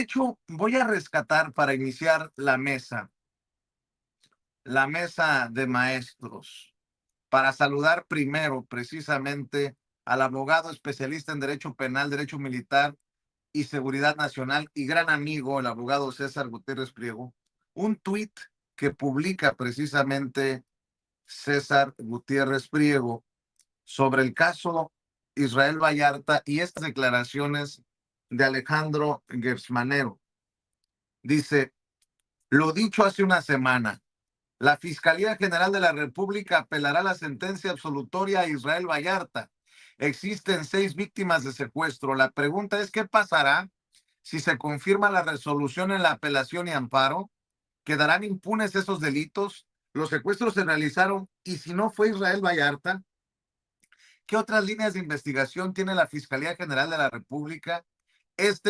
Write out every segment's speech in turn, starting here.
hecho, voy a rescatar para iniciar la mesa de maestros, para saludar primero precisamente al abogado especialista en Derecho Penal, Derecho Militar y Seguridad Nacional y gran amigo, el abogado César Gutiérrez Priego, un tuit que publica precisamente César Gutiérrez Priego sobre el caso Israel Vallarta y estas declaraciones de Alejandro Gersmanero. Dice, lo dicho hace una semana, la Fiscalía General de la República apelará la sentencia absolutoria a Israel Vallarta. Existen 6 víctimas de secuestro. La pregunta es, ¿qué pasará si se confirma la resolución en la apelación y amparo? ¿Quedarán impunes esos delitos? ¿Los secuestros se realizaron? Y si no fue Israel Vallarta, ¿qué otras líneas de investigación tiene la Fiscalía General de la República?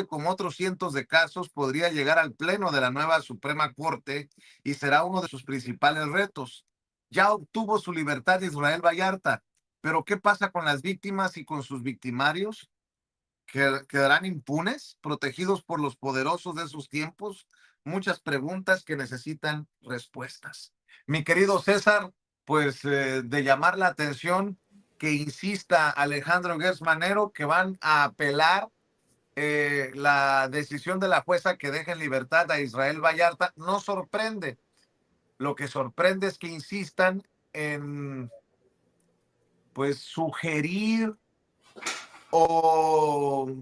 Como otros cientos de casos, podría llegar al Pleno de la nueva Suprema Corte y será uno de sus principales retos. Ya obtuvo su libertad Israel Vallarta, pero ¿qué pasa con las víctimas y con sus victimarios? ¿Quedarán impunes, protegidos por los poderosos de esos tiempos? Muchas preguntas que necesitan respuestas. Mi querido César, pues de llamar la atención que insista Alejandro Gersmanero que van a apelar la decisión de la jueza que deje en libertad a Israel Vallarta. No sorprende. Lo que sorprende es que insistan en, pues, sugerir o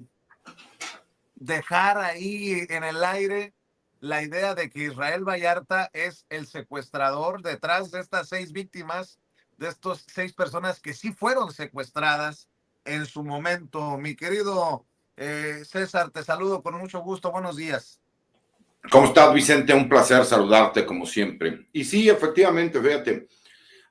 dejar ahí en el aire la idea de que Israel Vallarta es el secuestrador detrás de estas 6 víctimas, de estas 6 personas que sí fueron secuestradas en su momento. Mi querido César, te saludo con mucho gusto. Buenos días. ¿Cómo estás, Vicente? Un placer saludarte como siempre. Y sí, efectivamente, fíjate,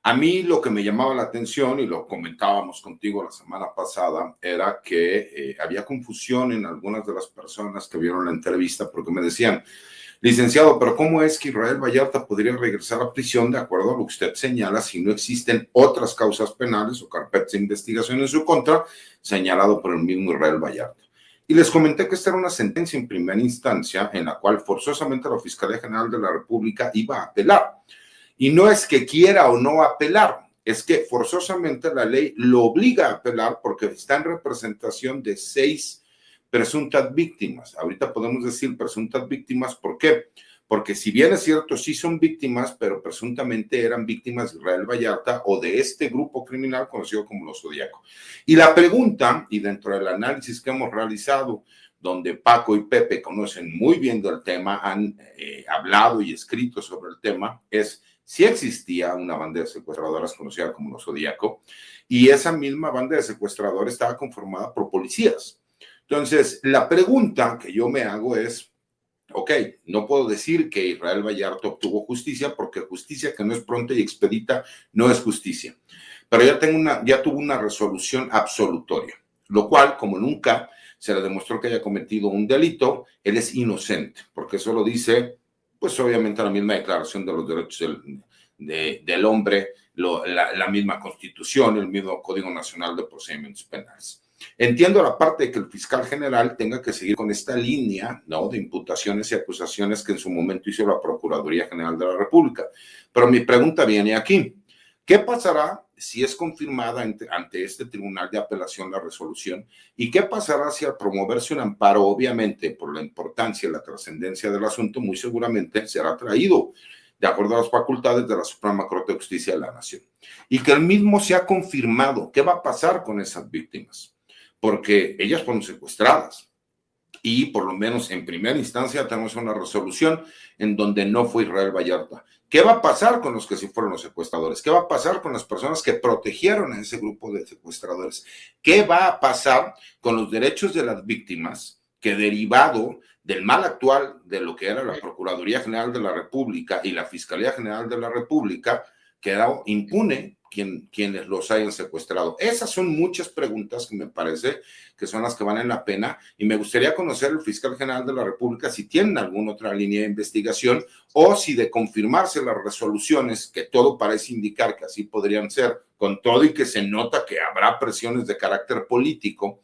a mí lo que me llamaba la atención, y lo comentábamos contigo la semana pasada, era que había confusión en algunas de las personas que vieron la entrevista porque me decían, licenciado, pero ¿cómo es que Israel Vallarta podría regresar a prisión de acuerdo a lo que usted señala si no existen otras causas penales o carpetas de investigación en su contra señalado por el mismo Israel Vallarta? Y les comenté que esta era una sentencia en primera instancia en la cual forzosamente la Fiscalía General de la República iba a apelar. Y no es que quiera o no apelar, es que forzosamente la ley lo obliga a apelar porque está en representación de 6 presuntas víctimas. Ahorita podemos decir presuntas víctimas, ¿por qué? Porque si bien es cierto, sí son víctimas, pero presuntamente eran víctimas de Israel Vallarta o de este grupo criminal conocido como los Zodíaco. Y la pregunta, y dentro del análisis que hemos realizado, donde Paco y Pepe conocen muy bien del tema, han hablado y escrito sobre el tema, es si existía una banda de secuestradoras conocida como los Zodíaco, y esa misma banda de secuestradores estaba conformada por policías. Entonces, la pregunta que yo me hago es, ok, no puedo decir que Israel Vallarta obtuvo justicia porque justicia que no es pronta y expedita no es justicia. Pero ya tuvo una resolución absolutoria, lo cual, como nunca se le demostró que haya cometido un delito, él es inocente, porque eso lo dice, pues obviamente la misma Declaración de los Derechos del Hombre, la misma Constitución, el mismo Código Nacional de Procedimientos Penales. Entiendo la parte de que el fiscal general tenga que seguir con esta línea, ¿no?, de imputaciones y acusaciones que en su momento hizo la Procuraduría General de la República. Pero mi pregunta viene aquí. ¿Qué pasará si es confirmada ante este tribunal de apelación la resolución? ¿Y qué pasará si al promoverse un amparo, obviamente por la importancia y la trascendencia del asunto, muy seguramente será traído de acuerdo a las facultades de la Suprema Corte de Justicia de la Nación? Y que el mismo sea confirmado. ¿Qué va a pasar con esas víctimas? Porque ellas fueron secuestradas y por lo menos en primera instancia tenemos una resolución en donde no fue Israel Vallarta. ¿Qué va a pasar con los que sí fueron los secuestradores? ¿Qué va a pasar con las personas que protegieron a ese grupo de secuestradores? ¿Qué va a pasar con los derechos de las víctimas que, derivado del mal actual de lo que era la Procuraduría General de la República y la Fiscalía General de la República, quedó impune quienes los hayan secuestrado? Esas son muchas preguntas que me parece que son las que valen la pena, y me gustaría conocer el fiscal general de la República si tienen alguna otra línea de investigación o si, de confirmarse las resoluciones, que todo parece indicar que así podrían ser, con todo y que se nota que habrá presiones de carácter político,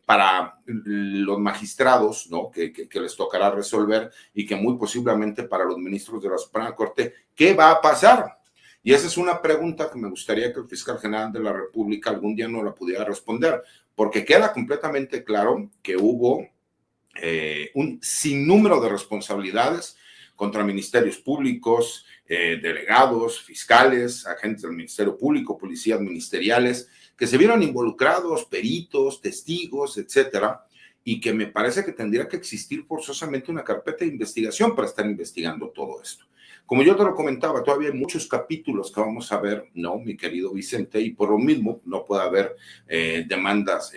para los magistrados, ¿no? Que les tocará resolver, y que muy posiblemente para los ministros de la Suprema Corte, ¿qué va a pasar? Y esa es una pregunta que me gustaría que el fiscal general de la República algún día nos la pudiera responder, porque queda completamente claro que hubo un sinnúmero de responsabilidades contra ministerios públicos, delegados, fiscales, agentes del Ministerio Público, policías ministeriales, que se vieron involucrados, peritos, testigos, etcétera, y que me parece que tendría que existir forzosamente una carpeta de investigación para estar investigando todo esto. Como yo te lo comentaba, todavía hay muchos capítulos que vamos a ver, ¿no, mi querido Vicente? Y por lo mismo no puede haber demandas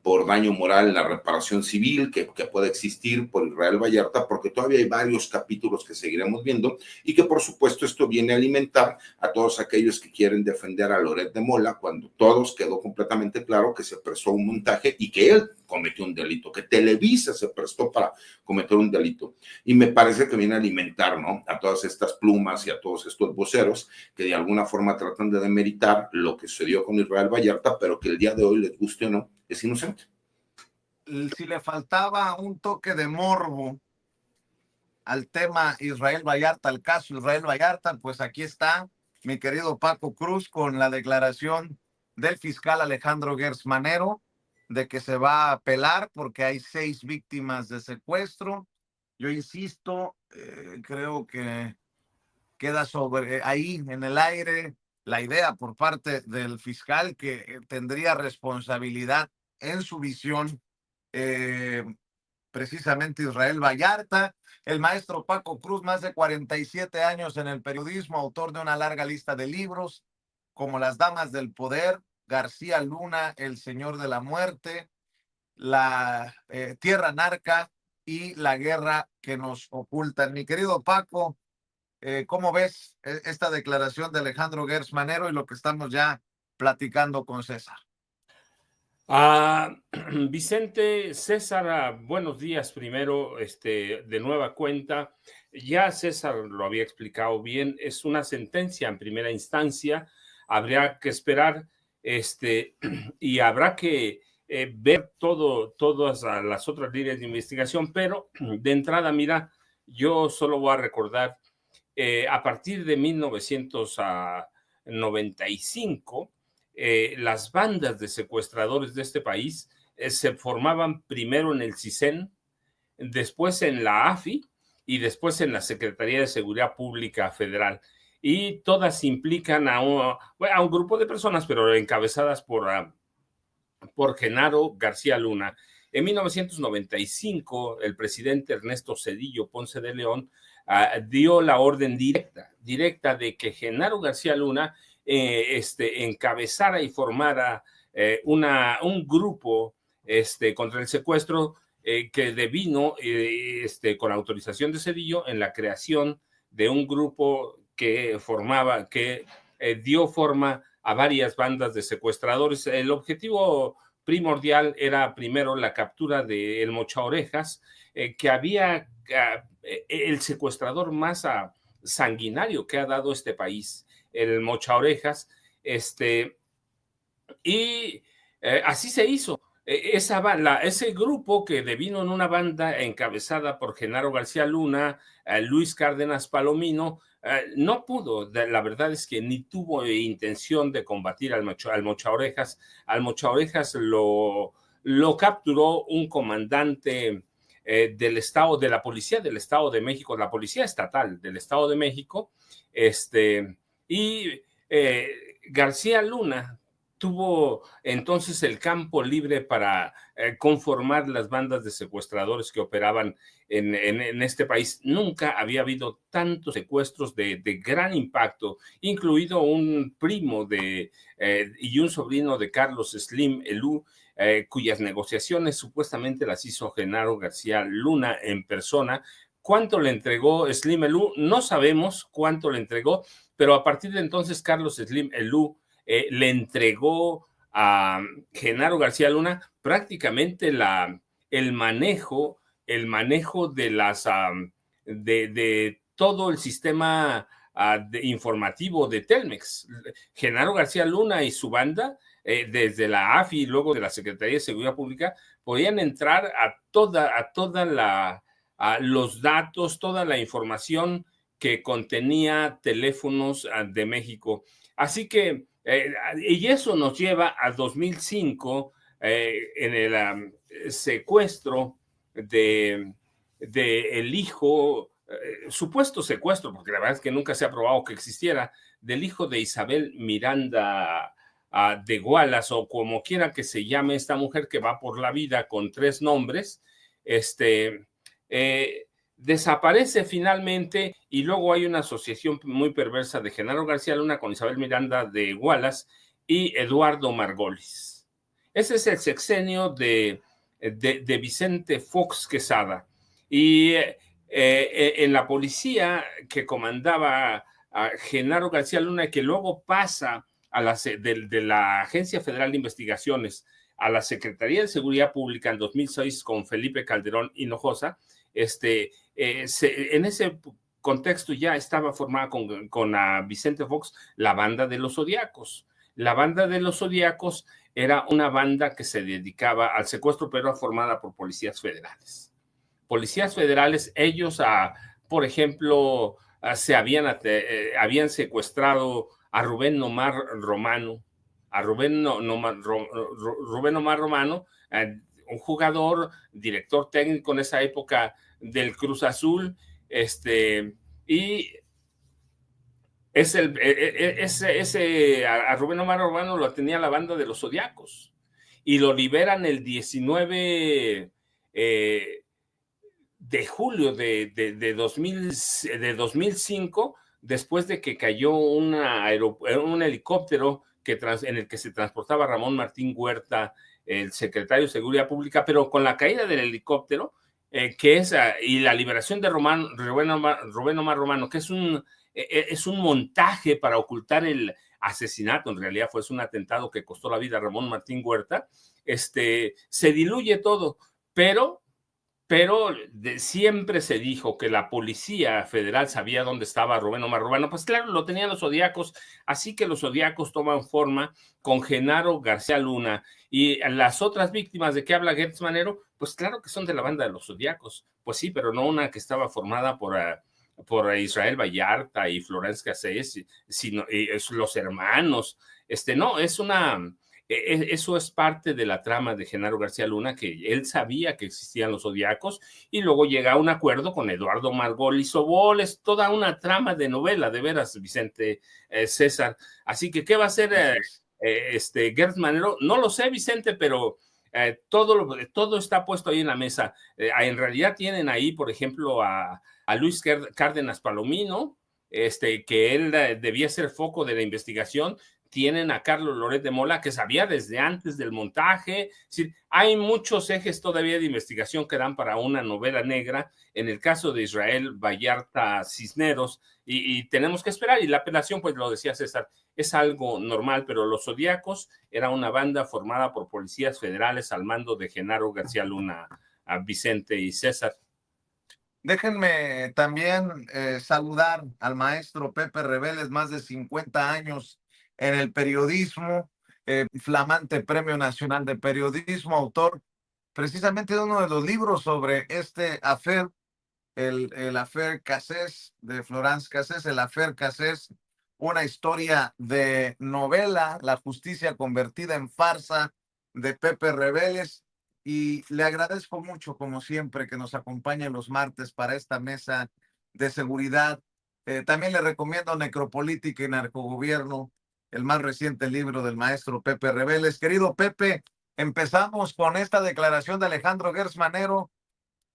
por daño moral en la reparación civil que puede existir por Israel Vallarta, porque todavía hay varios capítulos que seguiremos viendo, y que por supuesto esto viene a alimentar a todos aquellos que quieren defender a Loret de Mola, cuando todos quedó completamente claro que se prestó un montaje y que él cometió un delito, que Televisa se prestó para cometer un delito. Y me parece que viene a alimentar, ¿no?, a todas estas plumas y a todos estos voceros que de alguna forma tratan de demeritar lo que sucedió con Israel Vallarta, pero que el día de hoy, les guste o no, es inocente. Si le faltaba un toque de morbo al tema Israel Vallarta, al caso Israel Vallarta, pues aquí está mi querido Paco Cruz con la declaración del fiscal Alejandro Gertz Manero de que se va a apelar porque hay 6 víctimas de secuestro. Yo insisto, creo que queda sobre ahí en el aire la idea por parte del fiscal que tendría responsabilidad en su visión precisamente Israel Vallarta. El maestro Paco Cruz, más de 47 años en el periodismo, autor de una larga lista de libros como Las Damas del Poder, García Luna, El Señor de la Muerte, La Tierra Narca y La Guerra que nos ocultan. Mi querido Paco, ¿cómo ves esta declaración de Alejandro Gertz Manero y lo que estamos ya platicando con César? Vicente, César, buenos días primero, de nueva cuenta. Ya César lo había explicado bien, es una sentencia en primera instancia, habría que esperar, y habrá que ver todas las otras líneas de investigación, pero de entrada, mira, yo solo voy a recordar, a partir de 1995, las bandas de secuestradores de este país se formaban primero en el CISEN, después en la AFI y después en la Secretaría de Seguridad Pública Federal. Y todas implican a un grupo de personas, pero encabezadas por Genaro García Luna. En 1995, el presidente Ernesto Zedillo Ponce de León dio la orden directa de que Genaro García Luna encabezara y formara un grupo contra el secuestro que devino con autorización de Zedillo en la creación de un grupo que dio forma a varias bandas de secuestradores. El objetivo primordial era primero la captura de El Mocha Orejas, que había el secuestrador más sanguinario que ha dado este país, el Mocha Orejas, y así se hizo. Ese grupo que devino en una banda encabezada por Genaro García Luna, Luis Cárdenas Palomino, no pudo, la verdad es que ni tuvo intención de combatir al Mocha Orejas. Al Mocha Orejas lo capturó un comandante del Estado, de la Policía del Estado de México, la Policía Estatal del Estado de México, y García Luna tuvo entonces el campo libre para conformar las bandas de secuestradores que operaban en este país. Nunca había habido tantos secuestros de gran impacto, incluido un primo y un sobrino de Carlos Slim Elú, cuyas negociaciones supuestamente las hizo Genaro García Luna en persona. ¿Cuánto le entregó Slim Elú? No sabemos cuánto le entregó, pero a partir de entonces Carlos Slim Elú le entregó a Genaro García Luna prácticamente el manejo de todo el sistema informativo de Telmex. Genaro García Luna y su banda, desde la AFI y luego de la Secretaría de Seguridad Pública, podían entrar a los datos, toda la información que contenía teléfonos de México. Así que, y eso nos lleva a 2005, en el secuestro de el hijo, supuesto secuestro, porque la verdad es que nunca se ha probado que existiera, del hijo de Isabel Miranda de Wallace, o como quiera que se llame esta mujer que va por la vida con 3 nombres, desaparece finalmente, y luego hay una asociación muy perversa de Genaro García Luna con Isabel Miranda de Wallace y Eduardo Margolis. Ese es el sexenio de Vicente Fox Quesada. Y en la policía que comandaba a Genaro García Luna, que luego pasa de la Agencia Federal de Investigaciones a la Secretaría de Seguridad Pública en 2006 con Felipe Calderón Hinojosa, en ese contexto ya estaba formada con Vicente Fox la Banda de los Zodiacos. La Banda de los Zodiacos era una banda que se dedicaba al secuestro, pero era formada por policías federales. Policías federales, ellos, por ejemplo, se habían secuestrado a Rubén Omar Romano, Rubén Omar Romano, un jugador, director técnico en esa época del Cruz Azul, y a Rubén Omar Romano lo tenía la Banda de los Zodiacos, y lo liberan el 19 de julio de 2005, después de que cayó un helicóptero en el que se transportaba Ramón Martín Huerta, el secretario de Seguridad Pública, pero con la caída del helicóptero, y la liberación de Rubén Omar Romano, que es un montaje para ocultar el asesinato, en realidad fue un atentado que costó la vida a Ramón Martín Huerta, se diluye todo, pero siempre se dijo que la Policía Federal sabía dónde estaba Rubén Omar Romano. Pues claro, lo tenían los Zodiacos, así que los Zodiacos toman forma con Genaro García Luna. Y las otras víctimas de que habla Gertz Manero, pues claro que son de la Banda de los Zodiacos. Pues sí, pero no una que estaba formada por Israel Vallarta y Florence Cassés, sino los hermanos. No, eso es parte de la trama de Genaro García Luna, que él sabía que existían los Zodiacos, y luego llega a un acuerdo con Eduardo Margolis Sobol. Es toda una trama de novela, de veras, Vicente, César. Así que, ¿qué va a hacer Gertz Manero? No lo sé, Vicente, pero todo está puesto ahí en la mesa. En realidad tienen ahí, por ejemplo, a Luis Cárdenas Palomino, que él debía ser foco de la investigación. Tienen a Carlos Loret de Mola, que sabía desde antes del montaje. Es decir, hay muchos ejes todavía de investigación que dan para una novela negra. En el caso de Israel Vallarta Cisneros, y tenemos que esperar. Y la apelación, pues lo decía César, es algo normal, pero los Zodiacos era una banda formada por policías federales al mando de Genaro García Luna, a Vicente y César. Déjenme también saludar al maestro Pepe Reveles, más de 50 años en el periodismo, flamante Premio Nacional de Periodismo, autor precisamente de uno de los libros sobre este affair, el affair Cassés, de Florence Cassés, el affair Cassés, una historia de novela, la justicia convertida en farsa, de Pepe Reveles. Y le agradezco mucho, como siempre, que nos acompañe los martes para esta mesa de seguridad. También le recomiendo Necropolítica y Narcogobierno, el más reciente libro del maestro Pepe Reveles. Querido Pepe, empezamos con esta declaración de Alejandro Gertz Manero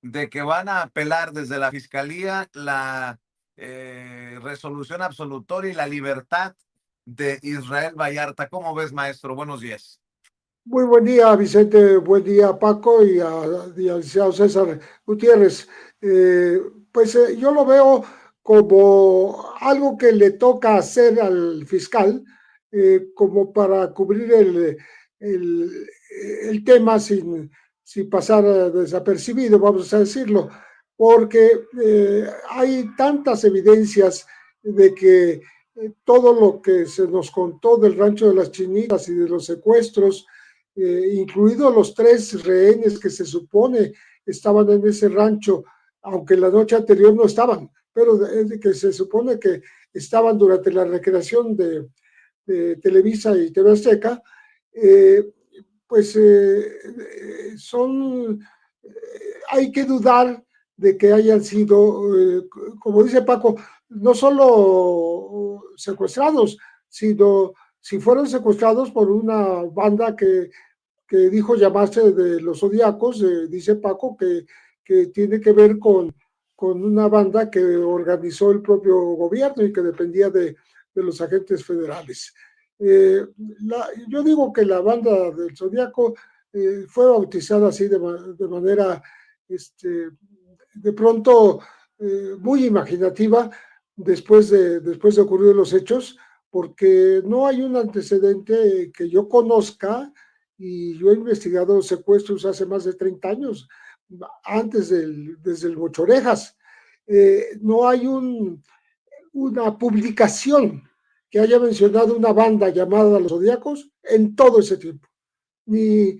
de que van a apelar desde la Fiscalía la resolución absolutoria y la libertad de Israel Vallarta. ¿Cómo ves, maestro? Buenos días. Muy buen día, Vicente. Buen día, Paco, y al licenciado César Gutiérrez. Yo lo veo como algo que le toca hacer al fiscal, como para cubrir el tema sin pasar desapercibido, vamos a decirlo, porque hay tantas evidencias de que todo lo que se nos contó del rancho de las Chinitas y de los secuestros, incluidos los 3 rehenes que se supone estaban en ese rancho, aunque la noche anterior no estaban, pero que se supone que estaban durante la recreación de Televisa y TV Azteca, pues hay que dudar de que hayan sido, como dice Paco, no solo secuestrados, sino si fueron secuestrados por una banda que dijo llamarse de los Zodiacos, dice Paco, que tiene que ver con una banda que organizó el propio gobierno y que dependía de los agentes federales. Yo digo que la banda del Zodiaco fue bautizada así de manera de pronto muy imaginativa después de ocurrir los hechos, porque no hay un antecedente que yo conozca, y yo he investigado secuestros hace más de 30 años, desde el Bochorejas. No hay una publicación que haya mencionado una banda llamada Los Zodiacos en todo ese tiempo. Ni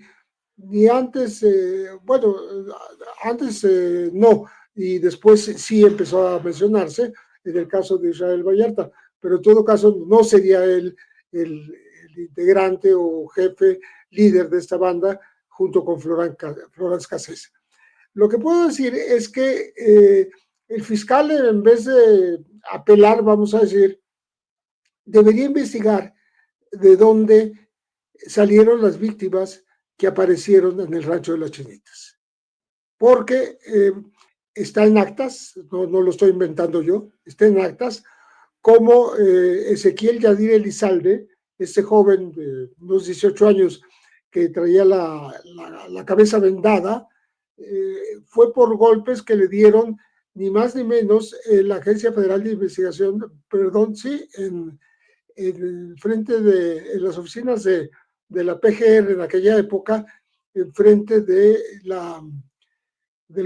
antes, bueno, antes no, y después sí empezó a mencionarse en el caso de Israel Vallarta, pero en todo caso no sería él el integrante o jefe líder de esta banda junto con Florence Cassés. Lo que puedo decir es que el fiscal, en vez de apelar, vamos a decir, debería investigar de dónde salieron las víctimas que aparecieron en el rancho de las Chinitas. Porque está en actas, no lo estoy inventando yo, está en actas, como Ezequiel Yadir Elizalde, este joven de unos 18 años que traía la cabeza vendada, fue por golpes que le dieron ni más ni menos la Agencia Federal de Investigación, perdón, sí, en frente en las oficinas de la PGR en aquella época, en frente del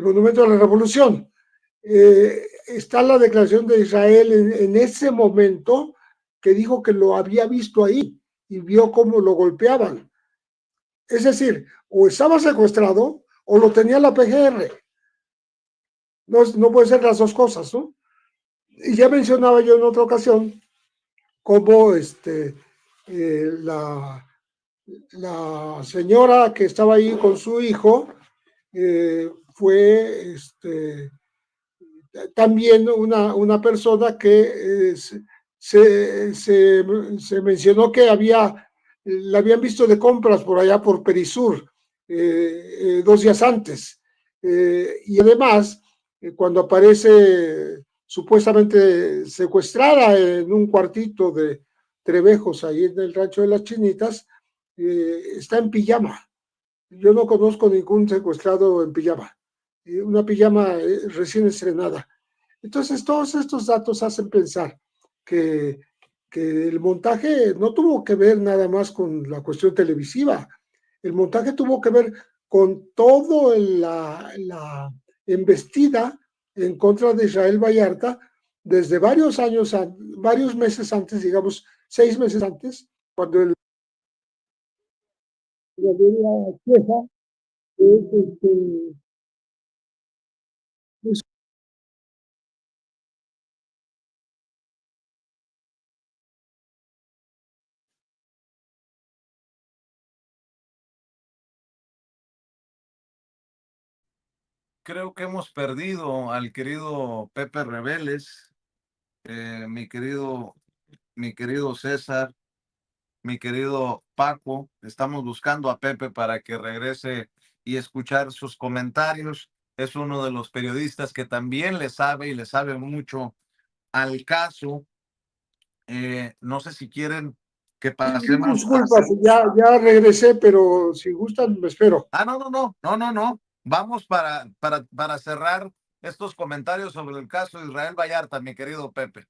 Monumento a la Revolución. Está la declaración de Israel en ese momento, que dijo que lo había visto ahí y vio cómo lo golpeaban. Es decir, o estaba secuestrado o lo tenía la PGR. No puede ser las dos cosas, ¿no? Y ya mencionaba yo en otra ocasión cómo la señora que estaba ahí con su hijo fue también una persona que se mencionó que la habían visto de compras por allá por Perisur 2 días antes. Y además, cuando aparece supuestamente secuestrada en un cuartito de Trevejos, ahí en el rancho de las Chinitas, está en pijama. Yo no conozco ningún secuestrado en pijama. Una pijama recién estrenada. Entonces, todos estos datos hacen pensar que el montaje no tuvo que ver nada más con la cuestión televisiva. El montaje tuvo que ver con toda la embestida en contra de Israel Vallarta desde varios meses antes, digamos 6 meses antes, cuando la Valeria Cheja es Creo que hemos perdido al querido Pepe Rebeles, mi querido César, mi querido Paco. Estamos buscando a Pepe para que regrese y escuchar sus comentarios. Es uno de los periodistas que también le sabe y le sabe mucho al caso. No sé si quieren que pasemos. Disculpas, ya regresé, pero si gustan, me espero. No. Vamos para cerrar estos comentarios sobre el caso de Israel Vallarta, mi querido Pepe.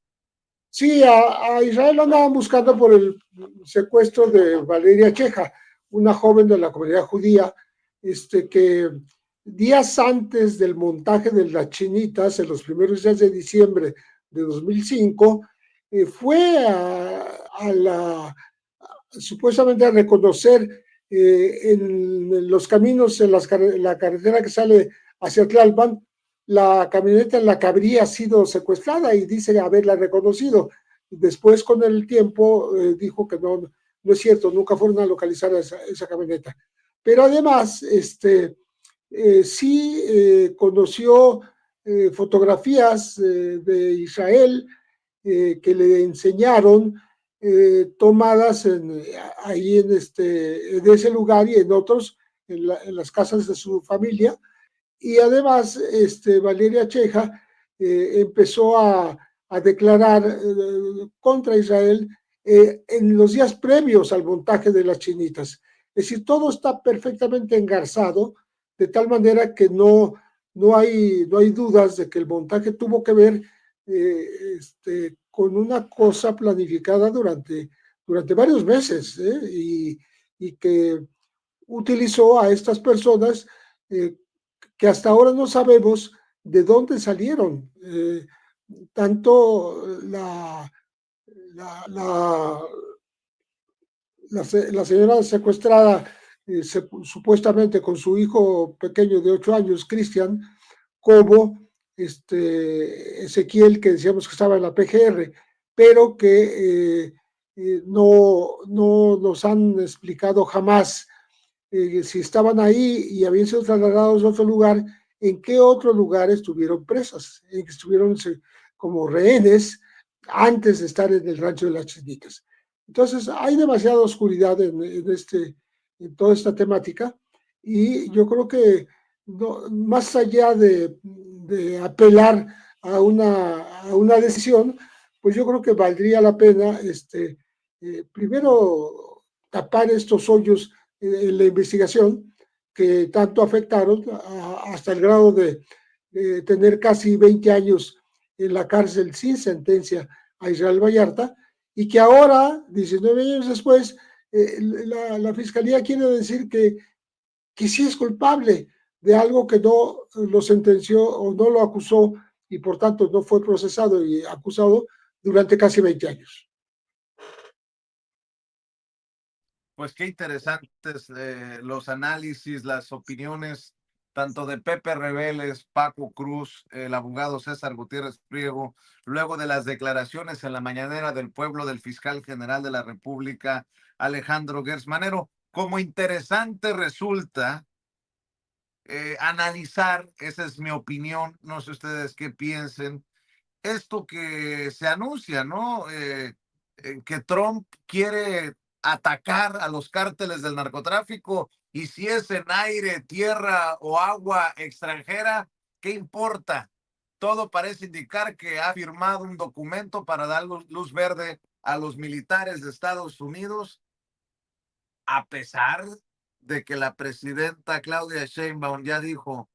Sí, a Israel lo andaban buscando por el secuestro de Valeria Cheja, una joven de la comunidad judía, que días antes del montaje de las Chinitas, en los primeros días de diciembre de 2005, fue supuestamente a reconocer en los caminos, en la carretera que sale hacia Tlalpan, la camioneta en la que habría sido secuestrada y dice haberla reconocido. Después, con el tiempo, dijo que no es cierto, nunca fueron a localizar esa camioneta. Pero además, sí conoció fotografías de Israel que le enseñaron tomadas ahí en ese lugar y en otros, en las casas de su familia. Y además, Valeria Cheja empezó a declarar contra Israel en los días previos al montaje de las chinitas. Es decir, todo está perfectamente engarzado, de tal manera que no hay dudas de que el montaje tuvo que ver con una cosa planificada durante varios meses, y que utilizó a estas personas que hasta ahora no sabemos de dónde salieron. Tanto la señora secuestrada, supuestamente con su hijo pequeño de 8 años, Cristian, como Ezequiel, que decíamos que estaba en la PGR, pero que no nos han explicado jamás si estaban ahí y habían sido trasladados a otro lugar, en qué otro lugar estuvieron presas, en que estuvieron como rehenes antes de estar en el rancho de las Chinitas. Entonces, hay demasiada oscuridad en toda esta temática, y yo creo que más allá de apelar a una decisión, pues yo creo que valdría la pena primero tapar estos hoyos en la investigación que tanto afectaron hasta el grado de tener casi 20 años en la cárcel sin sentencia a Israel Vallarta, y que ahora, 19 años después, la fiscalía quiere decir que sí es culpable de algo que no lo sentenció o no lo acusó, y por tanto no fue procesado y acusado durante casi 20 años. Pues qué interesantes los análisis, las opiniones, tanto de Pepe Reveles, Paco Cruz, el abogado César Gutiérrez Priego, luego de las declaraciones en la mañanera del pueblo del fiscal general de la República, Alejandro Gertz Manero. Como interesante resulta analizar, esa es mi opinión, no sé ustedes qué piensen, esto que se anuncia, ¿no? Que Trump quiere atacar a los cárteles del narcotráfico, y si es en aire, tierra o agua extranjera, ¿qué importa? Todo parece indicar que ha firmado un documento para dar luz verde a los militares de Estados Unidos, a pesar de que la presidenta Claudia Sheinbaum ya dijo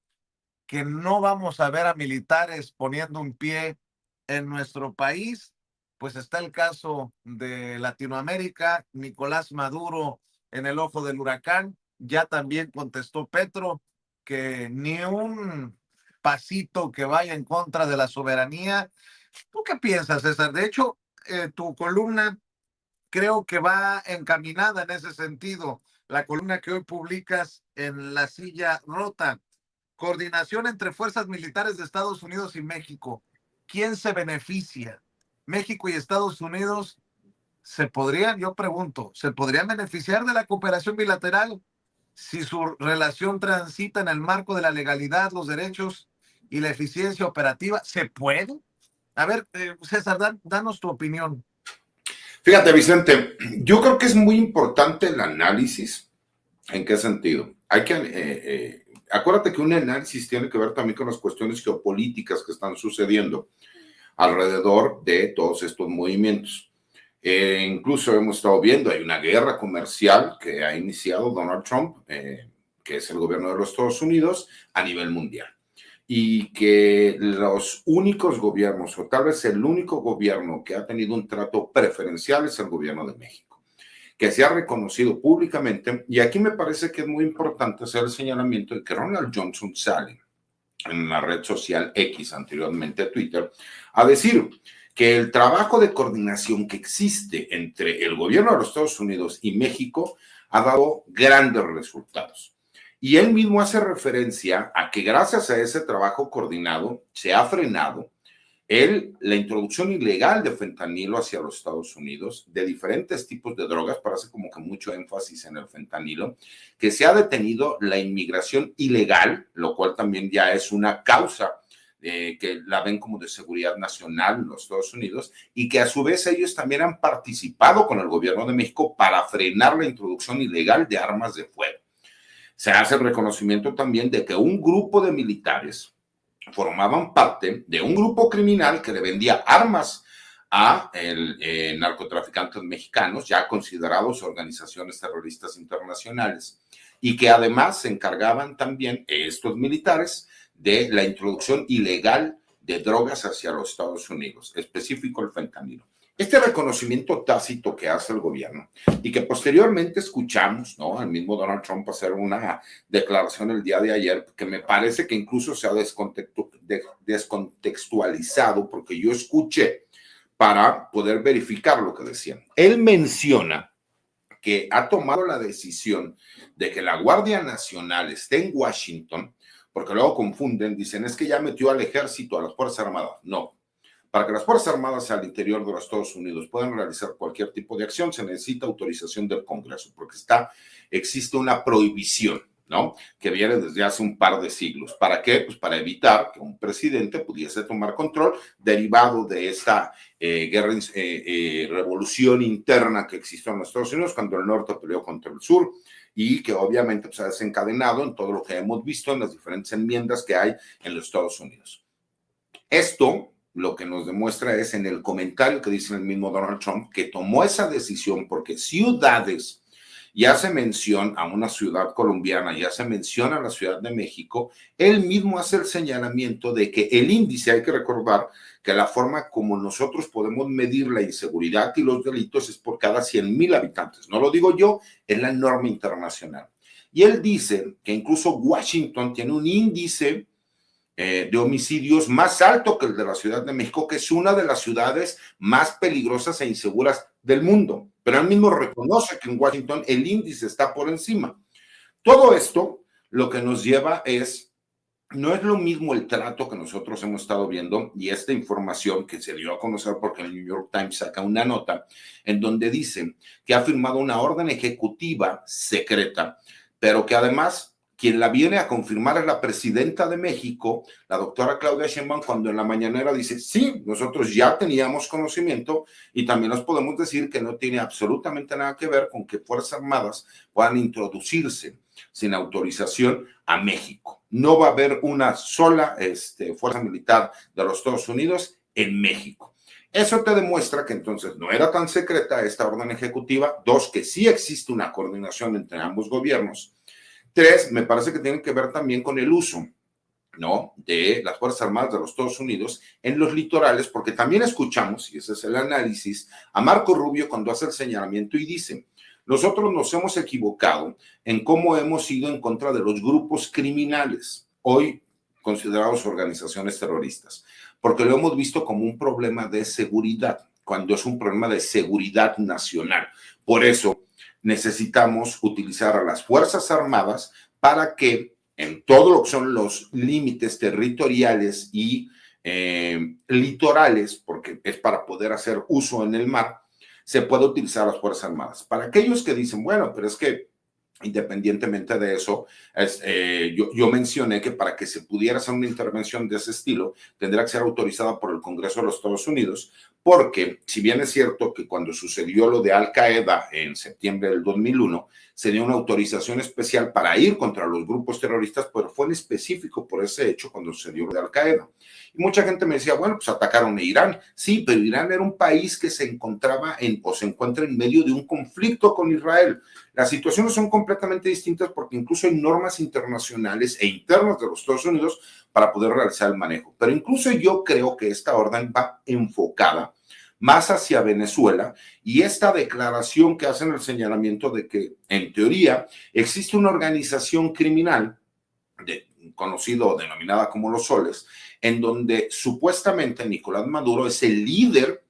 que no vamos a ver a militares poniendo un pie en nuestro país. Pues está el caso de Latinoamérica, Nicolás Maduro en el ojo del huracán. Ya también contestó Petro que ni un pasito que vaya en contra de la soberanía. ¿Tú qué piensas, César? De hecho, tu columna creo que va encaminada en ese sentido. La columna que hoy publicas en La Silla Rota. Coordinación entre fuerzas militares de Estados Unidos y México. ¿Quién se beneficia? México y Estados Unidos yo pregunto, ¿se podrían beneficiar de la cooperación bilateral si su relación transita en el marco de la legalidad, los derechos y la eficiencia operativa? ¿Se puede? A ver, César, danos tu opinión. Fíjate, Vicente, yo creo que es muy importante el análisis. ¿En qué sentido? Hay que acuérdate que un análisis tiene que ver también con las cuestiones geopolíticas que están sucediendo alrededor de todos estos movimientos. Incluso hemos estado viendo, hay una guerra comercial que ha iniciado Donald Trump, que es el gobierno de los Estados Unidos, a nivel mundial. Y que los únicos gobiernos, o tal vez el único gobierno que ha tenido un trato preferencial es el gobierno de México, que se ha reconocido públicamente. Y aquí me parece que es muy importante hacer el señalamiento de que Ronald Johnson sale en la red social X, anteriormente Twitter, a decir que el trabajo de coordinación que existe entre el gobierno de los Estados Unidos y México ha dado grandes resultados. Y él mismo hace referencia a que gracias a ese trabajo coordinado se ha frenado la introducción ilegal de fentanilo hacia los Estados Unidos, de diferentes tipos de drogas, parece como que mucho énfasis en el fentanilo, que se ha detenido la inmigración ilegal, lo cual también ya es una causa que la ven como de seguridad nacional en los Estados Unidos, y que a su vez ellos también han participado con el gobierno de México para frenar la introducción ilegal de armas de fuego. Se hace el reconocimiento también de que un grupo de militares formaban parte de un grupo criminal que le vendía armas a narcotraficantes mexicanos, ya considerados organizaciones terroristas internacionales, y que además se encargaban también estos militares de la introducción ilegal de drogas hacia los Estados Unidos, específico el fentanilo. Este reconocimiento tácito que hace el gobierno y que posteriormente escuchamos, ¿no?, al mismo Donald Trump hacer una declaración el día de ayer, que me parece que incluso se ha descontextualizado, porque yo escuché para poder verificar lo que decían. Él menciona que ha tomado la decisión de que la Guardia Nacional esté en Washington, porque luego confunden, dicen, es que ya metió al ejército, a las Fuerzas Armadas. No. Para que las Fuerzas Armadas al interior de los Estados Unidos puedan realizar cualquier tipo de acción, se necesita autorización del Congreso, porque existe una prohibición, ¿no?, que viene desde hace un par de siglos. ¿Para qué? Pues para evitar que un presidente pudiese tomar control derivado de esta revolución interna que existió en los Estados Unidos cuando el norte peleó contra el sur, y que obviamente pues, ha desencadenado en todo lo que hemos visto en las diferentes enmiendas que hay en los Estados Unidos. Esto lo que nos demuestra es en el comentario que dice el mismo Donald Trump, que tomó esa decisión porque ciudades, ya se menciona a una ciudad colombiana, ya se menciona a la Ciudad de México, él mismo hace el señalamiento de que el índice, hay que recordar que la forma como nosotros podemos medir la inseguridad y los delitos es por cada 100,000 habitantes. No lo digo yo, es la norma internacional. Y él dice que incluso Washington tiene un índice de homicidios más alto que el de la Ciudad de México, que es una de las ciudades más peligrosas e inseguras del mundo. Pero él mismo reconoce que en Washington el índice está por encima. Todo esto lo que nos lleva no es lo mismo el trato que nosotros hemos estado viendo, y esta información que se dio a conocer porque el New York Times saca una nota en donde dice que ha firmado una orden ejecutiva secreta, pero que además quien la viene a confirmar es la presidenta de México, la doctora Claudia Sheinbaum, cuando en la mañanera dice, sí, nosotros ya teníamos conocimiento, y también nos podemos decir que no tiene absolutamente nada que ver con que Fuerzas Armadas puedan introducirse sin autorización a México. No va a haber una sola fuerza militar de los Estados Unidos en México. Eso te demuestra que entonces no era tan secreta esta orden ejecutiva. 2, que sí existe una coordinación entre ambos gobiernos. 3, me parece que tiene que ver también con el uso, ¿no?, de las Fuerzas Armadas de los Estados Unidos en los litorales, porque también escuchamos, y ese es el análisis, a Marco Rubio cuando hace el señalamiento y dice, nosotros nos hemos equivocado en cómo hemos ido en contra de los grupos criminales, hoy considerados organizaciones terroristas, porque lo hemos visto como un problema de seguridad, cuando es un problema de seguridad nacional. Por eso necesitamos utilizar a las Fuerzas Armadas para que en todo lo que son los límites territoriales y litorales, porque es para poder hacer uso en el mar, se pueda utilizar las Fuerzas Armadas. Para aquellos que dicen, bueno, pero es que independientemente de eso, yo mencioné que para que se pudiera hacer una intervención de ese estilo, tendrá que ser autorizada por el Congreso de los Estados Unidos, porque si bien es cierto que cuando sucedió lo de Al Qaeda en septiembre del 2001, se dio una autorización especial para ir contra los grupos terroristas, pero fue en específico por ese hecho cuando sucedió lo de Al Qaeda. Y mucha gente me decía, bueno, pues atacaron a Irán. Sí, pero Irán era un país que se encontraba o se encuentra en medio de un conflicto con Israel. Las situaciones son completamente distintas porque incluso hay normas internacionales e internas de los Estados Unidos para poder realizar el manejo. Pero incluso yo creo que esta orden va enfocada más hacia Venezuela, y esta declaración que hacen el señalamiento de que en teoría existe una organización criminal conocido o denominada como los soles, en donde supuestamente Nicolás Maduro es el líder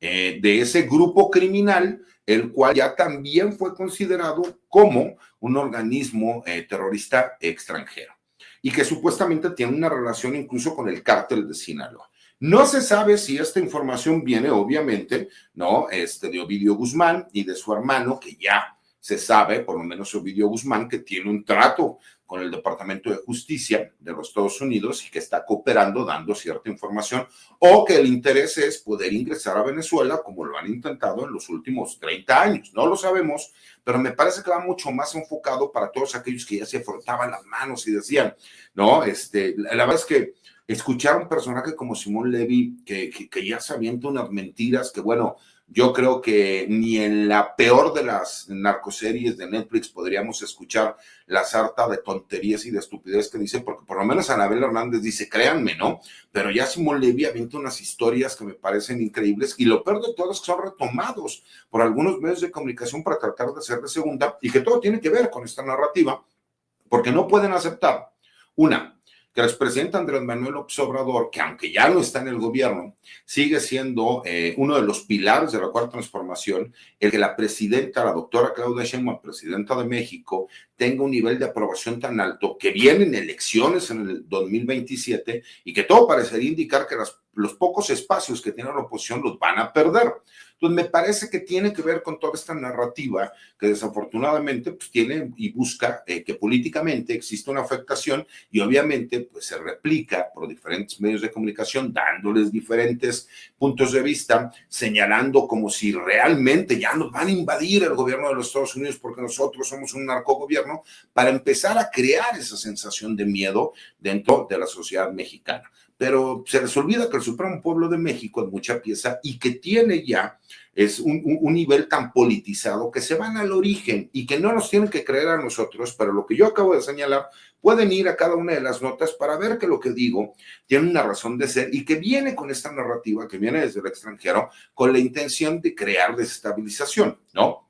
de ese grupo criminal, el cual ya también fue considerado como un organismo terrorista extranjero y que supuestamente tiene una relación incluso con el cártel de Sinaloa. No se sabe si esta información viene, obviamente, ¿no? De Ovidio Guzmán y de su hermano, que ya se sabe, por lo menos Ovidio Guzmán, que tiene un trato con el Departamento de Justicia de los Estados Unidos y que está cooperando, dando cierta información, o que el interés es poder ingresar a Venezuela, como lo han intentado en los últimos 30 años. No lo sabemos, pero me parece que va mucho más enfocado para todos aquellos que ya se frotaban las manos y decían, no, la verdad es que escuchar a un personaje como Simón Levy, que ya se avienta unas mentiras que, bueno, yo creo que ni en la peor de las narcoseries de Netflix podríamos escuchar la sarta de tonterías y de estupidez que dice, porque por lo menos Anabel Hernández dice, créanme, ¿no? Pero ya Simón Levy avienta unas historias que me parecen increíbles y lo peor de todo es que son retomados por algunos medios de comunicación para tratar de hacer de segunda y que todo tiene que ver con esta narrativa, porque no pueden aceptar, una, que el expresidente Andrés Manuel López Obrador, que aunque ya no está en el gobierno, sigue siendo uno de los pilares de la Cuarta Transformación, el que la presidenta, la doctora Claudia Sheinbaum, presidenta de México, tenga un nivel de aprobación tan alto que vienen elecciones en el 2027 y que todo parecería indicar que los pocos espacios que tiene la oposición los van a perder. Entonces, me parece que tiene que ver con toda esta narrativa que desafortunadamente pues, tiene y busca que políticamente existe una afectación y obviamente pues, se replica por diferentes medios de comunicación, dándoles diferentes puntos de vista, señalando como si realmente ya nos van a invadir el gobierno de los Estados Unidos porque nosotros somos un narcogobierno, para empezar a crear esa sensación de miedo dentro de la sociedad mexicana. Pero se les olvida que el Supremo Pueblo de México es mucha pieza y que tiene ya un nivel tan politizado que se van al origen y que no nos tienen que creer a nosotros, pero lo que yo acabo de señalar, pueden ir a cada una de las notas para ver que lo que digo tiene una razón de ser y que viene con esta narrativa que viene desde el extranjero con la intención de crear desestabilización, ¿no?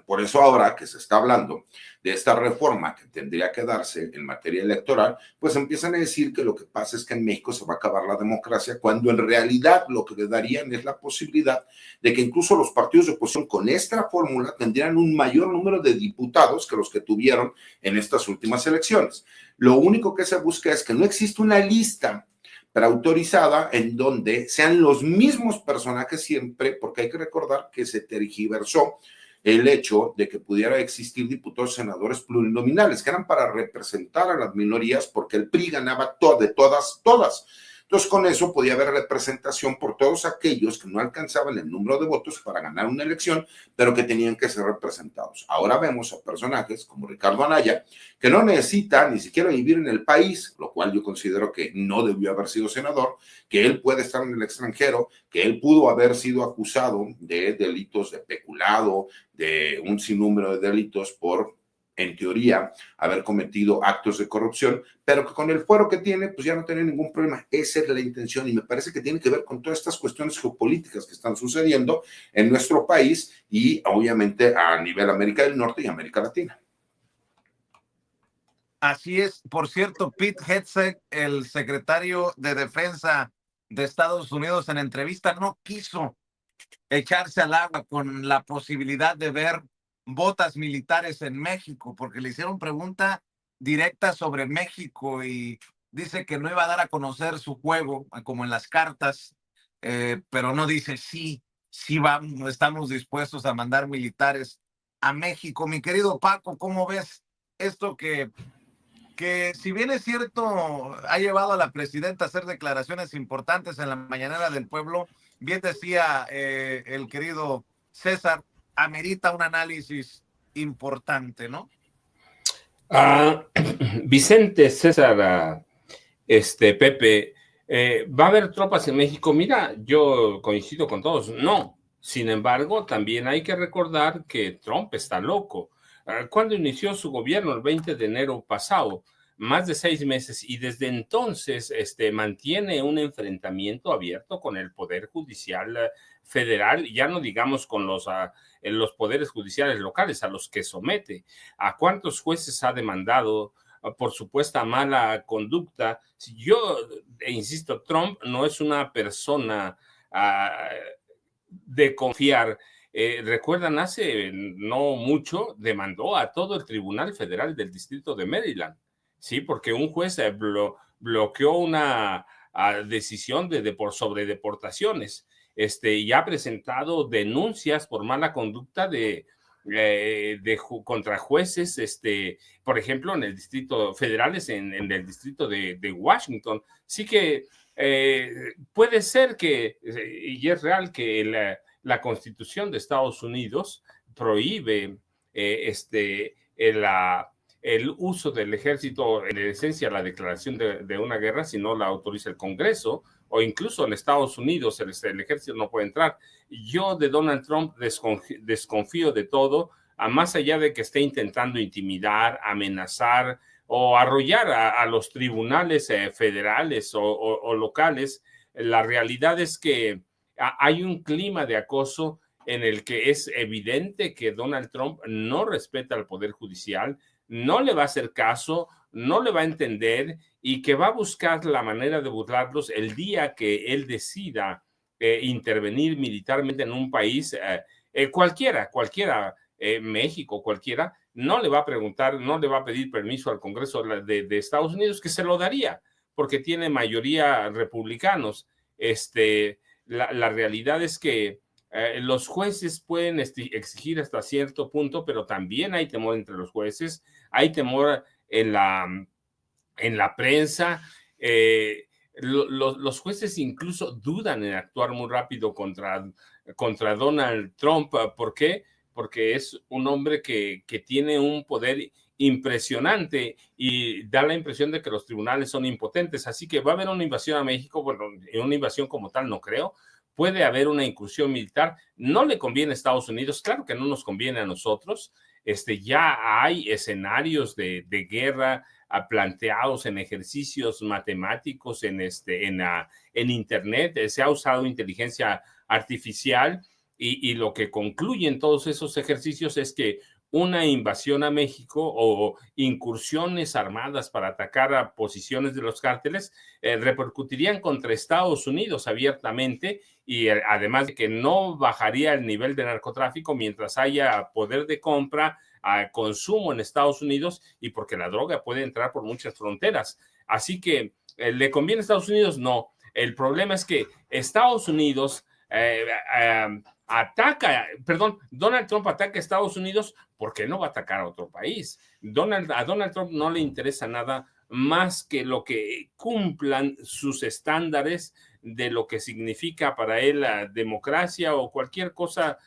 Por eso ahora que se está hablando de esta reforma que tendría que darse en materia electoral, pues empiezan a decir que lo que pasa es que en México se va a acabar la democracia, cuando en realidad lo que le darían es la posibilidad de que incluso los partidos de oposición con esta fórmula tendrían un mayor número de diputados que los que tuvieron en estas últimas elecciones. Lo único que se busca es que no existe una lista preautorizada en donde sean los mismos personajes siempre, porque hay que recordar que se tergiversó el hecho de que pudiera existir diputados y senadores plurinominales, que eran para representar a las minorías, porque el PRI ganaba de todas. Entonces, con eso podía haber representación por todos aquellos que no alcanzaban el número de votos para ganar una elección, pero que tenían que ser representados. Ahora vemos a personajes como Ricardo Anaya, que no necesita ni siquiera vivir en el país, lo cual yo considero que no debió haber sido senador, que él puede estar en el extranjero, que él pudo haber sido acusado de delitos de peculado, de un sinnúmero de delitos por, en teoría, haber cometido actos de corrupción, pero que con el fuero que tiene, pues ya no tiene ningún problema. Esa es la intención y me parece que tiene que ver con todas estas cuestiones geopolíticas que están sucediendo en nuestro país y obviamente a nivel América del Norte y América Latina. Así es. Por cierto, Pete Hegseth, el secretario de Defensa de Estados Unidos, en entrevista no quiso echarse al agua con la posibilidad de ver botas militares en México, porque le hicieron pregunta directa sobre México y dice que no iba a dar a conocer su juego, como en las cartas, pero no dice sí vamos, estamos dispuestos a mandar militares a México. Mi querido Paco, ¿cómo ves esto que si bien es cierto, ha llevado a la presidenta a hacer declaraciones importantes en la mañanera del pueblo? Bien decía el querido César, amerita un análisis importante, ¿no? Vicente, César, Pepe, ¿va a haber tropas en México? Mira, yo coincido con todos, no. Sin embargo, también hay que recordar que Trump está loco. Cuando inició su gobierno, el 20 de enero pasado, más de 6 meses, y desde entonces mantiene un enfrentamiento abierto con el Poder Judicial federal, ya no digamos con los poderes judiciales locales a los que somete. ¿A cuántos jueces ha demandado? por supuesta mala conducta. Yo insisto, Trump no es una persona de confiar. Recuerdan, hace no mucho demandó a todo el Tribunal Federal del Distrito de Maryland, sí, porque un juez bloqueó una decisión sobre deportaciones, y ha presentado denuncias por mala conducta contra jueces, por ejemplo, en el distrito federales, en el distrito de Washington. Sí que puede ser que, y es real, que la Constitución de Estados Unidos prohíbe el uso del ejército, en esencia la declaración de una guerra, si no la autoriza el Congreso, o incluso en Estados Unidos el ejército no puede entrar. Yo de Donald Trump desconfío de todo, más allá de que esté intentando intimidar, amenazar o arrollar a los tribunales federales o locales. La realidad es que hay un clima de acoso en el que es evidente que Donald Trump no respeta al Poder Judicial, no le va a hacer caso, no le va a entender y que va a buscar la manera de burlarlos el día que él decida intervenir militarmente en un país, cualquiera, México, cualquiera, no le va a preguntar, no le va a pedir permiso al Congreso de Estados Unidos, que se lo daría, porque tiene mayoría republicanos. La realidad es que los jueces pueden exigir hasta cierto punto, pero también hay temor entre los jueces, hay temor en la prensa. Los jueces incluso dudan en actuar muy rápido contra Donald Trump. ¿Por qué? Porque es un hombre que tiene un poder impresionante y da la impresión de que los tribunales son impotentes. Así que va a haber una invasión a México. Bueno, una invasión como tal no creo. Puede haber una incursión militar. No le conviene a Estados Unidos. Claro que no nos conviene a nosotros. Ya hay escenarios de guerra planteados en ejercicios matemáticos, en Internet. Se ha usado inteligencia artificial y lo que concluyen todos esos ejercicios es que una invasión a México o incursiones armadas para atacar a posiciones de los cárteles repercutirían contra Estados Unidos abiertamente, y además de que no bajaría el nivel de narcotráfico mientras haya poder de compra, consumo en Estados Unidos, y porque la droga puede entrar por muchas fronteras. Así que, ¿le conviene a Estados Unidos? No. El problema es que Estados Unidos Donald Trump ataca a Estados Unidos porque no va a atacar a otro país. A Donald Trump no le interesa nada más que lo que cumplan sus estándares de lo que significa para él la democracia o cualquier cosa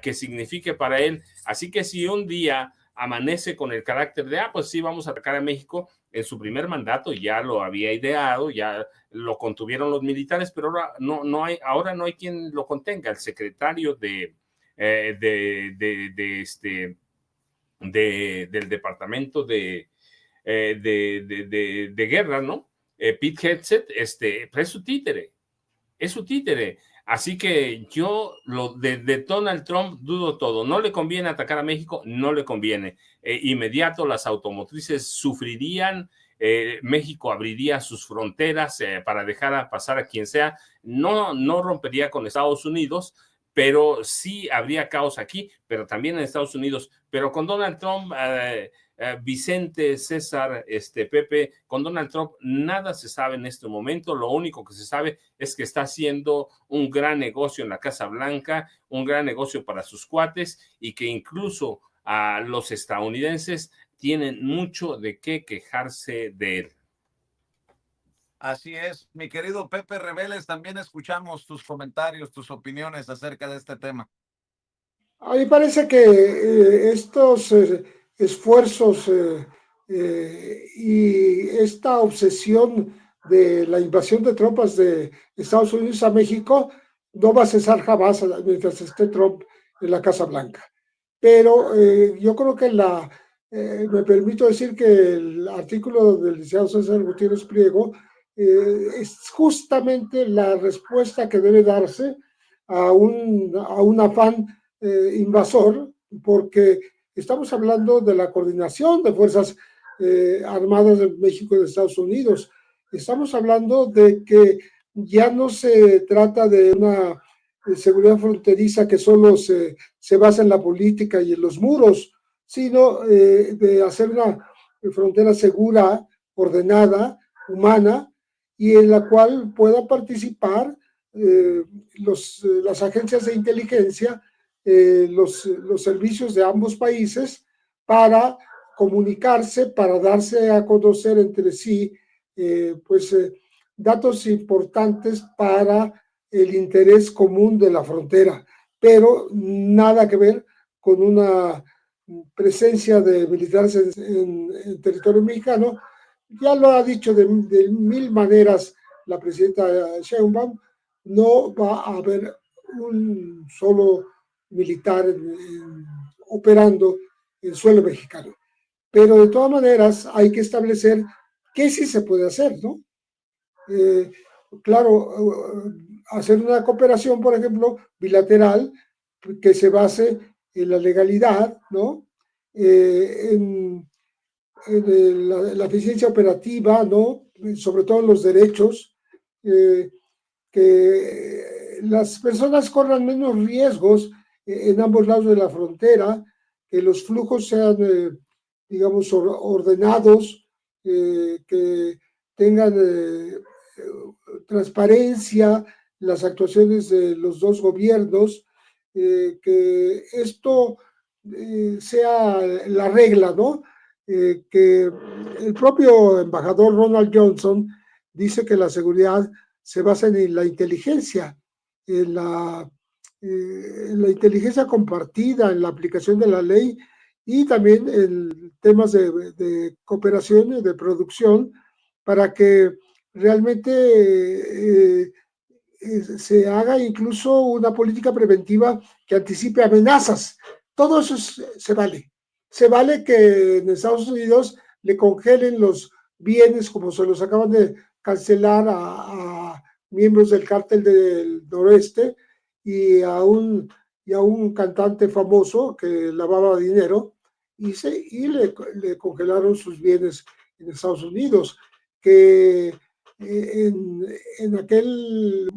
que signifique para él. Así que si un día amanece con el carácter de, pues sí, vamos a atacar a México, en su primer mandato ya lo había ideado, ya lo contuvieron los militares, pero ahora no hay quien lo contenga. El secretario del Departamento de Guerra, ¿no? Pete Hegseth, es su títere. Así que yo de Donald Trump dudo todo. No le conviene atacar a México, no le conviene. Inmediato las automotrices sufrirían, México abriría sus fronteras para dejar pasar a quien sea. No rompería con Estados Unidos, pero sí habría caos aquí, pero también en Estados Unidos. Pero con Donald Trump, Vicente, César, Pepe, con Donald Trump nada se sabe en este momento. Lo único que se sabe es que está haciendo un gran negocio en la Casa Blanca, un gran negocio para sus cuates, y que incluso a los estadounidenses tienen mucho de qué quejarse de él. Así es, mi querido Pepe Reveles, también escuchamos tus comentarios, tus opiniones acerca de este tema. A mí parece que estos esfuerzos y esta obsesión de la invasión de tropas de Estados Unidos a México no va a cesar jamás mientras esté Trump en la Casa Blanca. Pero yo creo que me permito decir que el artículo del licenciado César Gutiérrez Priego es justamente la respuesta que debe darse a un afán invasor, porque estamos hablando de la coordinación de fuerzas armadas de México y de Estados Unidos. Estamos hablando de que ya no se trata de una seguridad fronteriza que solo se basa en la política y en los muros, sino de hacer una frontera segura, ordenada, humana, y en la cual puedan participar las agencias de inteligencia, los servicios de ambos países para comunicarse, para darse a conocer entre sí, datos importantes para el interés común de la frontera, pero nada que ver con una presencia de militares en territorio mexicano. Ya lo ha dicho de mil maneras la presidenta Sheinbaum, no va a haber un solo militar operando en suelo mexicano. Pero de todas maneras hay que establecer qué sí se puede hacer, ¿no? Claro, hacer una cooperación, por ejemplo, bilateral, que se base en la legalidad, ¿no? En la eficiencia operativa, ¿no? Sobre todo en los derechos, que las personas corran menos riesgos en ambos lados de la frontera, que los flujos sean, digamos, ordenados, que tengan transparencia, las actuaciones de los dos gobiernos, que esto sea la regla, ¿no? Que el propio embajador Ronald Johnson dice que la seguridad se basa en la inteligencia, en la inteligencia compartida, en la aplicación de la ley y también en temas de cooperación y de producción para que realmente se haga incluso una política preventiva que anticipe amenazas. Todo eso se vale. Se vale que en Estados Unidos le congelen los bienes como se los acaban de cancelar a miembros del cártel del noroeste y a un cantante famoso que lavaba dinero y le congelaron sus bienes en Estados Unidos, que en aquel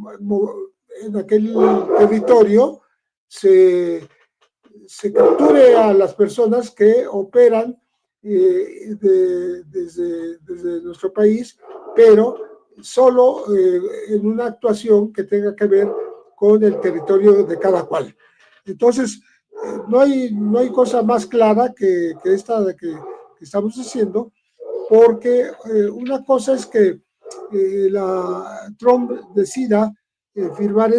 territorio se capture a las personas que operan desde nuestro país, pero solo en una actuación que tenga que ver con el territorio de cada cual. Entonces, no hay cosa más clara que esta de que estamos diciendo, porque una cosa es que Trump decida firmar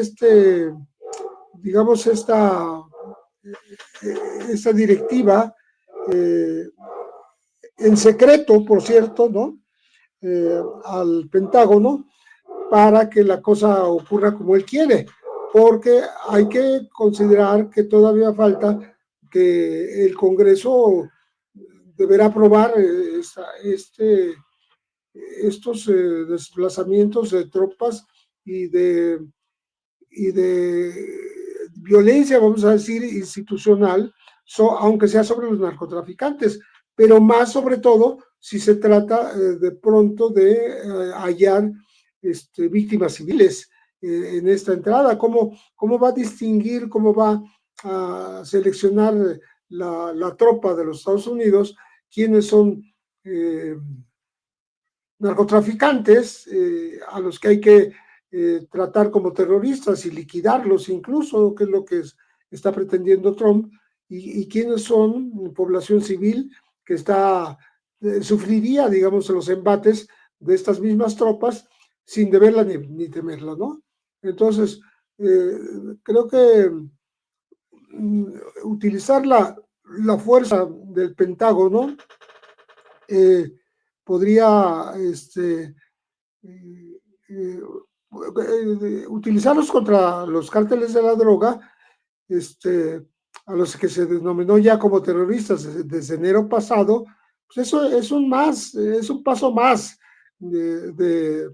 digamos, esta directiva en secreto, por cierto, ¿no? Al Pentágono para que la cosa ocurra como él quiere, porque hay que considerar que todavía falta que el Congreso deberá aprobar estos desplazamientos de tropas y de violencia, vamos a decir, institucional, aunque sea sobre los narcotraficantes, pero más sobre todo si se trata de pronto de hallar víctimas civiles en esta entrada. ¿Cómo va a distinguir, cómo va a seleccionar la tropa de los Estados Unidos quiénes son narcotraficantes a los que hay que tratar como terroristas y liquidarlos incluso, que es lo que está pretendiendo Trump, y quiénes son población civil que sufriría, digamos, los embates de estas mismas tropas sin deberla ni temerla, ¿no? Entonces, creo que utilizar la fuerza del Pentágono podría utilizarlos contra los cárteles de la droga, a los que se denominó ya como terroristas desde enero pasado. Pues eso es un paso más de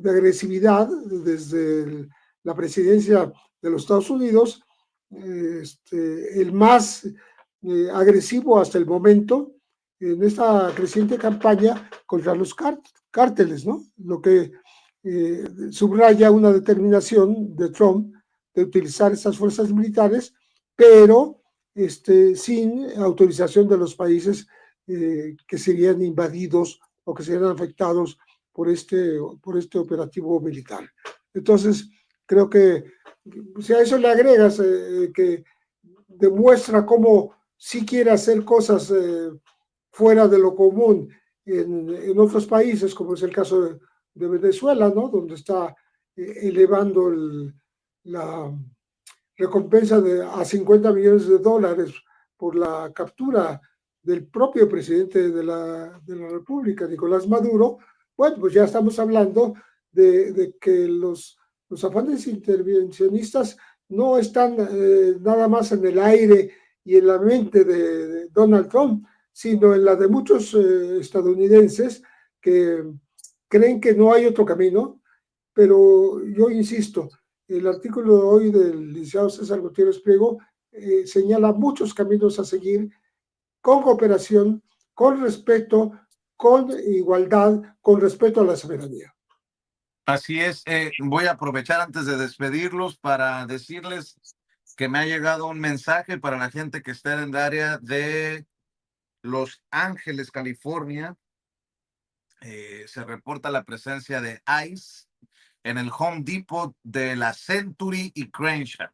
agresividad desde la presidencia de los Estados Unidos, el más agresivo hasta el momento, en esta creciente campaña contra los cárteles, ¿no? Lo que subraya una determinación de Trump de utilizar estas fuerzas militares, pero sin autorización de los países que serían invadidos o que serían afectados por este operativo militar. Entonces, creo que si a eso le agregas que demuestra cómo sí quiere hacer cosas fuera de lo común en otros países, como es el caso de Venezuela, ¿no? Donde está elevando la recompensa a $50 millones por la captura del propio presidente de la República, Nicolás Maduro. Bueno, pues ya estamos hablando de que los afanes intervencionistas no están nada más en el aire y en la mente de Donald Trump, sino en la de muchos estadounidenses que creen que no hay otro camino, pero yo insisto, el artículo de hoy del licenciado César Gutiérrez Priego señala muchos caminos a seguir con cooperación, con respeto, con igualdad, con respeto a la soberanía. Así es, voy a aprovechar antes de despedirlos para decirles que me ha llegado un mensaje para la gente que está en el área de Los Ángeles, California. Se reporta la presencia de ICE en el Home Depot de la Century y Crenshaw.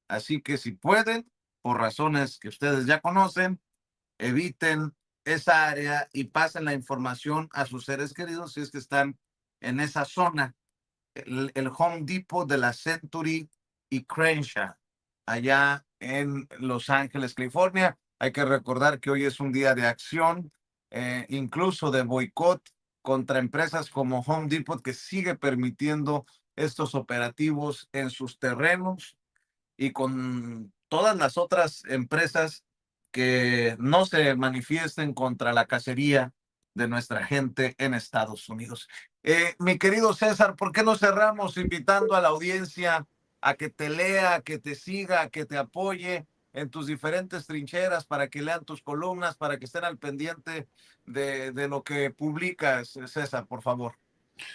Así que si pueden, por razones que ustedes ya conocen, eviten esa área y pasen la información a sus seres queridos si es que están en esa zona. El Home Depot de la Century y Crenshaw, allá en Los Ángeles, California. Hay que recordar que hoy es un día de acción, incluso de boicot contra empresas como Home Depot, que sigue permitiendo estos operativos en sus terrenos, y con todas las otras empresas que no se manifiesten contra la cacería de nuestra gente en Estados Unidos. Mi querido César, ¿por qué no cerramos invitando a la audiencia a que te lea, que te siga, que te apoye en tus diferentes trincheras, para que lean tus columnas, para que estén al pendiente de lo que publicas, César, por favor?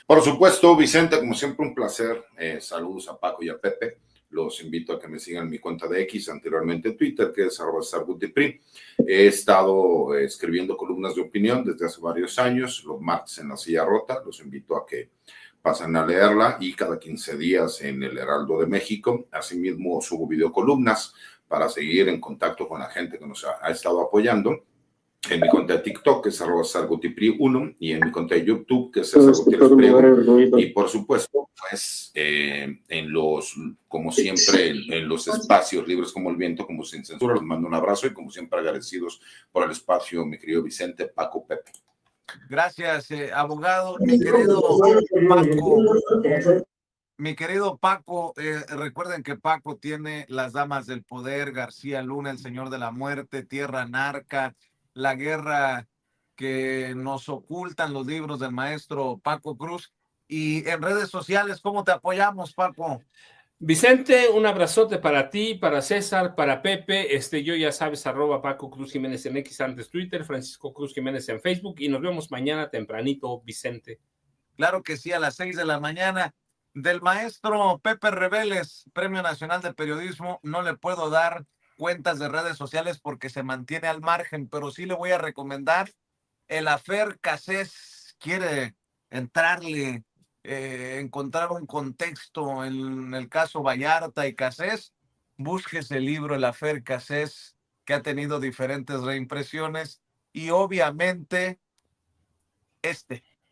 Por supuesto, Vicente, como siempre, un placer. Saludos a Paco y a Pepe. Los invito a que me sigan en mi cuenta de X, anteriormente Twitter, que es @StarGutiPri. He estado escribiendo columnas de opinión desde hace varios años, los martes en La Silla Rota. Los invito a que pasen a leerla, y cada 15 días en el Heraldo de México. Asimismo, subo videocolumnas para seguir en contacto con la gente que nos ha estado apoyando. En mi cuenta de TikTok, que es @SarGutiPri1, y en mi cuenta de YouTube, que es César Gutiérrez Priego. Y por supuesto, pues, como siempre, en los espacios libres como el viento, como sin censura, les mando un abrazo, y como siempre agradecidos por el espacio, mi querido Vicente, Paco, Pepe. Gracias, abogado. Mi querido Paco, recuerden que Paco tiene Las Damas del Poder, García Luna, El Señor de la Muerte, Tierra Narca, La Guerra que nos ocultan los libros del maestro Paco Cruz. Y en redes sociales, ¿cómo te apoyamos, Paco? Vicente, un abrazote para ti, para César, para Pepe. Yo ya sabes, @Paco Cruz Jiménez en X, antes Twitter, Francisco Cruz Jiménez en Facebook, y nos vemos mañana tempranito, Vicente. Claro que sí, a las 6 de la mañana. Del maestro Pepe Reveles, Premio Nacional de Periodismo, no le puedo dar cuentas de redes sociales porque se mantiene al margen, pero sí le voy a recomendar el Afer Cassés. Quiere entrarle, encontrar un contexto en el caso Vallarta y Cassés. Búsquese el libro El Afer Cassés, que ha tenido diferentes reimpresiones, y obviamente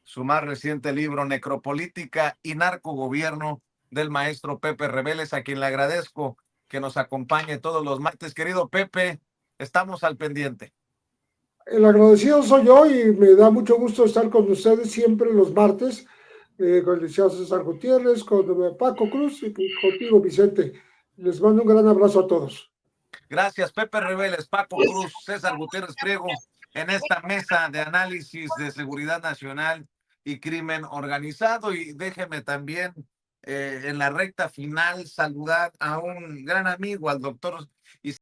su más reciente libro, Necropolítica y Narcogobierno, del maestro Pepe Reveles, a quien le agradezco que nos acompañe todos los martes. Querido Pepe, estamos al pendiente. El agradecido soy yo, y me da mucho gusto estar con ustedes siempre los martes, con el licenciado César Gutiérrez, con Paco Cruz y contigo, Vicente. Les mando un gran abrazo a todos. Gracias, Pepe Reveles, Paco Cruz, César Gutiérrez Priego, en esta mesa de análisis de seguridad nacional y crimen organizado. Y déjeme también, en la recta final, saludar a un gran amigo, al doctor